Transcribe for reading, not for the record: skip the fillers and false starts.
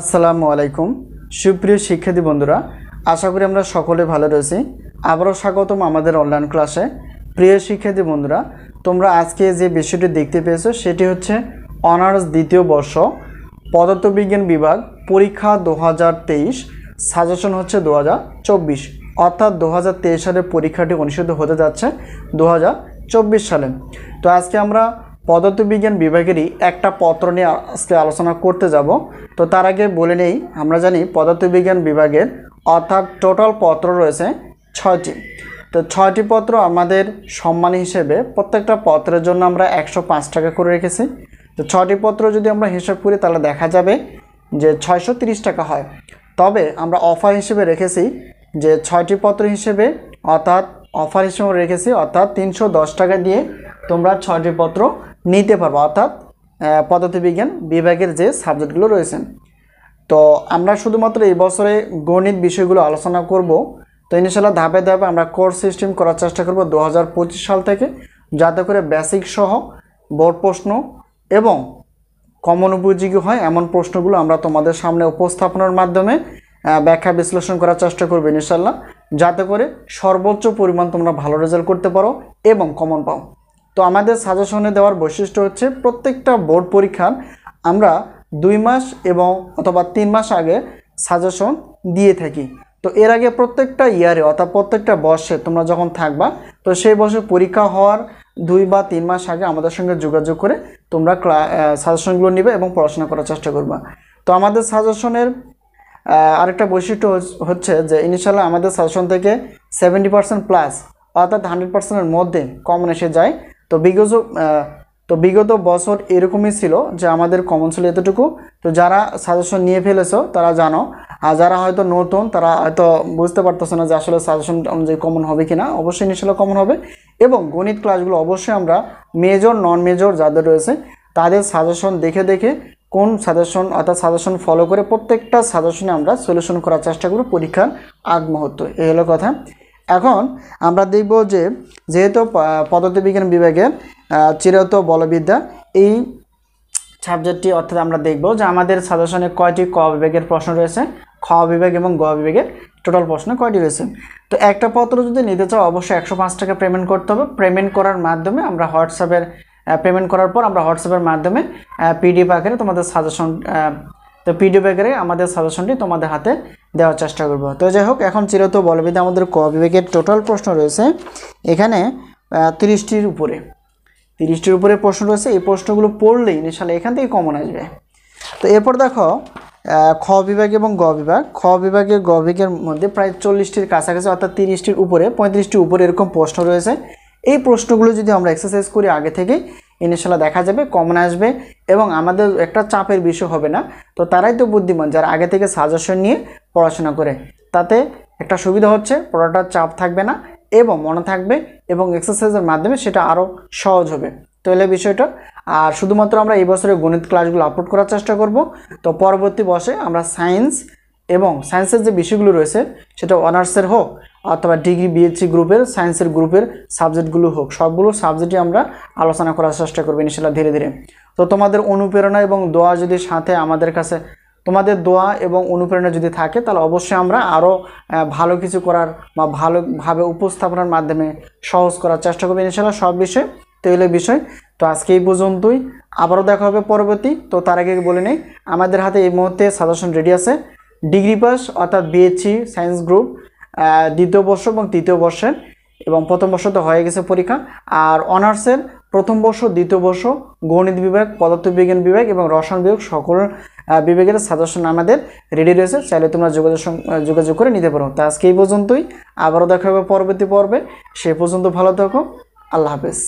আসসালামু আলাইকুম সুপ্রিয় শিক্ষার্থী বন্ধুরা, আশা করি আমরা সকলে ভালো রয়েছি। আবারও স্বাগতম আমাদের অনলাইন ক্লাসে। প্রিয় শিক্ষার্থী বন্ধুরা, তোমরা আজকে যে বিষয়টি দেখতে পেয়েছো সেটি হচ্ছে অনার্স দ্বিতীয় বর্ষ পদার্থবিজ্ঞান বিভাগ পরীক্ষা 2023, সাজেশন হচ্ছে 2024, অর্থাৎ 2023 সালে পরীক্ষাটি অনুষ্ঠিত হতে যাচ্ছে 2024 সালে। তো আজকে আমরা পদার্থবিজ্ঞান বিভাগেরই একটা পত্র নিয়ে আজকে আলোচনা করতে যাব। তো তার আগে বলে নেই, আমরা জানি পদার্থবিজ্ঞান বিভাগের অর্থাৎ টোটাল পত্র রয়েছে 6টি। তো 6টি পত্র আমাদের সম্মান হিসেবে প্রত্যেকটা পত্রের জন্য আমরা 105 টাকা করে রেখেছি। তো 6টি পত্র যদি আমরা হিসাব করি তাহলে দেখা যাবে যে 630 টাকা হয়। তবে আমরা অফার হিসেবে রেখেছি যে 6টি পত্র হিসেবে অর্থাৎ অফার হিসেবে রেখেছি অর্থাৎ 310 টাকা দিয়ে তোমরা 6টি পত্র নিতে পারবো, অর্থাৎ পদার্থবিজ্ঞান বিভাগের যে সাবজেক্টগুলো রয়েছে। তো আমরা শুধুমাত্র এই বছরে গণিত বিষয়গুলো আলোচনা করব। তো ইনশাআল্লাহ ধাপে ধাপে আমরা কোর্স সিস্টেম করার চেষ্টা করব 2025 সাল থেকে, যাতে করে বেসিক সহ বোর্ড প্রশ্ন এবং কমন উপযোগী হয় এমন প্রশ্নগুলো আমরা তোমাদের সামনে উপস্থাপনের মাধ্যমে ব্যাখ্যা বিশ্লেষণ করার চেষ্টা করব ইনশাআল্লাহ, যাতে করে সর্বোচ্চ পরিমাণ তোমরা ভালো রেজাল্ট করতে পারো এবং কমন পাও। তো আমাদের সাজেশনে দেওয়ার বৈশিষ্ট্য হচ্ছে প্রত্যেকটা বোর্ড পরীক্ষার আমরা 2 মাস এবং অথবা 3 মাস আগে সাজেশন দিয়ে থাকি। তো এর আগে প্রত্যেকটা ইয়ারে অর্থাৎ প্রত্যেকটা বর্ষে তোমরা যখন থাকবা, তো সেই বছর পরীক্ষা হওয়ার 2 বা 3 মাস আগে আমাদের সঙ্গে যোগাযোগ করে তোমরা সাজেশনগুলো নেবে এবং পড়াশোনা করার চেষ্টা করবা। তো আমাদের সাজেশনের আরেকটা বৈশিষ্ট্য হচ্ছে যে ইনশাআল্লাহ আমাদের সাজেশন থেকে 70% প্লাস অর্থাৎ 100%-এর মধ্যে কমন এসে যায়। তো বিগত বছর এরকমই ছিল যে আমাদের কমন ছিল এতটুকু। তো যারা সাজেশন নিয়ে ফেলেছো তারা জানো, আর যারা হয়তো নতুন তারা হয়তো বুঝতে পারতেছে না যে আসলে সাজেশন অনুযায়ী কমন হবে কিনা। অবশ্যই ইনশাআল্লাহ কমন হবে। এবং গণিত ক্লাসগুলো অবশ্যই আমরা মেজর নন মেজর যাদের রয়েছে তাদের সাজেশন দেখে দেখে কোন সাজেশন অর্থাৎ সাজেশন ফলো করে প্রত্যেকটা সাজেশনে আমরা সলিউশন করার চেষ্টা করব পরীক্ষার আগ মুহূর্তে। এই হলো কথা। এখন আমরা দেখব যে যেহেতু পদার্থবিজ্ঞান বিভাগের চিরায়ত বলবিদ্যা এই সাবজেক্টটি, অর্থাৎ আমরা দেখব যে আমাদের সাজেশনে কয়টি ক বিভাগের প্রশ্ন রয়েছে, খ বিভাগ এবং গ বিভাগের টোটাল প্রশ্ন কয়টি রয়েছে। তো একটা পত্র যদি নিতে চাও অবশ্যই 105 টাকা পেমেন্ট করতে হবে। পেমেন্ট করার মাধ্যমে আমরা পেমেন্ট করার পর আমরা হোয়াটসঅ্যাপের মাধ্যমে পিডিএফ আকারে তোমাদের সাজেশন পিডিএফ আকারে আমাদের সাজেশনটি তোমাদের হাতে দেওয়ার চেষ্টা করব। তো যাই হোক, এখন চিরায়ত বলবিদ্যা আমাদের ক বিভাগের টোটাল প্রশ্ন রয়েছে এখানে 30টির উপরে প্রশ্ন রয়েছে। এই প্রশ্নগুলো পড়লেই ইনশাআল্লাহ এখান থেকে কমন আসবে। তো এরপর দেখো খ বিভাগ এবং গ বিভাগ। খ বিভাগে গ বিভাগের মধ্যে প্রায় 40টির কাছাকাছি অর্থাৎ 30টির উপরে 35টির উপরে এরকম প্রশ্ন রয়েছে। এই প্রশ্নগুলো যদি আমরা এক্সারসাইজ করি আগে থেকে ইনশাআল্লাহ দেখা যাবে কমন আসবে এবং আমাদের একটা চাপের বিষয় হবে না। তো তারাই তো বুদ্ধিমান যারা আগে থেকে সাজেশন নিয়ে পড়াশোনা করে, তাতে একটা সুবিধা হচ্ছে পড়াটার চাপ থাকবে না এবং মনে থাকবে এবং এক্সারসাইজের মাধ্যমে সেটা আরও সহজ হবে। তো এলে বিষয়টা। আর শুধুমাত্র আমরা এই বছরে গণিত ক্লাসগুলো আপলোড করার চেষ্টা করব। তো পরবর্তী বর্ষে আমরা সায়েন্স এবং সায়েন্সের যে বিষয়গুলো রয়েছে সেটা অনার্সের হোক অথবা ডিগ্রি বিএসসি গ্রুপের সায়েন্সের গ্রুপের সাবজেক্টগুলো হোক, সবগুলো সাবজেক্টই আমরা আলোচনা করার চেষ্টা করবো ইনশাআল্লাহ ধীরে ধীরে। তো তোমাদের অনুপ্রেরণা এবং দোয়া যদি সাথে আমাদের কাছে তোমাদের দোয়া এবং অনুপ্রেরণা যদি থাকে তাহলে অবশ্যই আমরা আরও ভালো কিছু করার বা ভালোভাবে উপস্থাপনার মাধ্যমে সহজ করার চেষ্টা করবো ইনশাআল্লাহ সব বিষয়। তো এলে বিষয়। তো আজকে এই পর্যন্তই, আবারও দেখা হবে পরবর্তী। তো তার আগে বলে নেই আমাদের হাতে এই মুহূর্তে সাজেশন রেডি আছে। ডিগ্রি পাস অর্থাৎ বিএসসি সায়েন্স গ্রুপ দ্বিতীয় বর্ষ এবং তৃতীয় বর্ষের এবং প্রথম বর্ষ তো হয়ে গেছে পরীক্ষা। আর অনার্সের প্রথম বর্ষ দ্বিতীয় বর্ষ গণিত বিভাগ পদার্থবিজ্ঞান বিভাগ এবং রসায়ন বিভাগ সকল বিভাগের সাজেশন আমাদের রেডি রয়েছে, চাইলে তোমরা যোগাযোগ করে নিতে পারো। তো আজকে এই পর্যন্তই, আবারও দেখা হবে পরবর্তী পর্বে। সে পর্যন্ত ভালো থাকো। আল্লাহ হাফেজ।